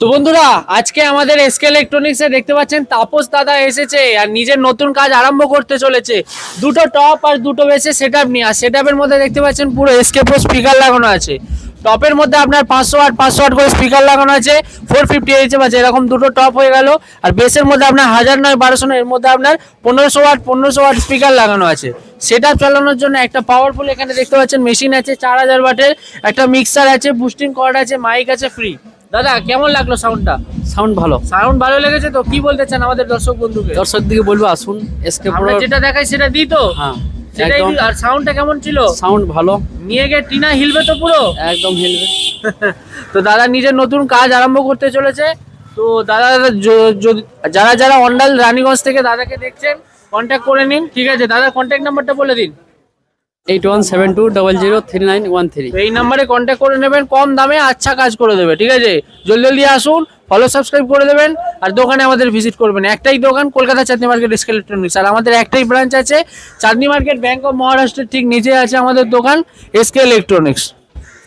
তো বন্ধুরা আজকে আমাদের এসকে ইলেকট্রনিক্সে দেখতে পাচ্ছেন তাপস দাদা এসেছে আর নিজের নতুন কাজ আরম্ভ করতে চলেছে। দুটো টপ আর দুটো বেসে সেটআপ নিয়ে, আর সেটআপের মধ্যে দেখতে পাচ্ছেন পুরো এসকে প্রো স্পিকার লাগানো আছে। টপের মধ্যে আপনার 500 ওয়াট করে স্পিকার লাগানো আছে, 450 এইচএম আছে, এরকম দুটো টপ হয়ে গেল। আর বেসের মধ্যে আপনার 1000 নয় 1200 নয়, এর মধ্যে আপনার 1500 ওয়াট স্পিকার লাগানো আছে। সেটআপ চালানোর জন্য একটা পাওয়ারফুল এখানে দেখতে পাচ্ছেন মেশিন আছে 4000 ওয়াটের, একটা মিক্সার আছে, বুস্টিং কর্ড আছে, মাইক আছে ফ্রি। দাদা কেমন লাগলো সাউন্ডটা? সাউন্ড ভালো। সাউন্ড ভালো লেগেছে তো? কি বলতে চান আমাদের দর্শক বন্ধুকে? দর্শকদিকে বলবো আসুন এসকে প্রো। আমরা যেটা দেখাই সেটা দিই তো? হ্যাঁ সেটাই একদম। দিই। আর সাউন্ডটা কেমন ছিল? সাউন্ড ভালো, নিয়ে গিয়ে টিনা হিলবে তো পুরো? একদম হিলবে। তো দাদা নিজের নতুন কাজ আরম্ভ করতে চলেছে। তো দাদা যদি যারা যারা অন্ডাল রানীগঞ্জ থেকে দাদাকে দেখছেন কন্ট্যাক্ট করে নিন, ঠিক আছে? দাদা কন্ট্যাক্ট নাম্বারটা বলে দিন। 8172003913। তো এই নাম্বারে কন্ট্যাক্ট করে নেবেন, কম দামে আচ্ছা কাজ করে দেবে, ঠিক আছে? জলদি জলদি আসুন, ফলো সাবস্ক্রাইব করে দেবেন, আর দোকানে আমাদের ভিজিট করবেন। একটাই দোকান কলকাতা চাঁদনি মার্কেট এসকে ইলেকট্রনিক্স, আর আমাদের একটাই ব্রাঞ্চ আছে চাঁদনি মার্কেট ব্যাংক অফ মহারাষ্ট্রের ঠিক নিচে আছে আমাদের দোকান এসকে ইলেকট্রনিক্স।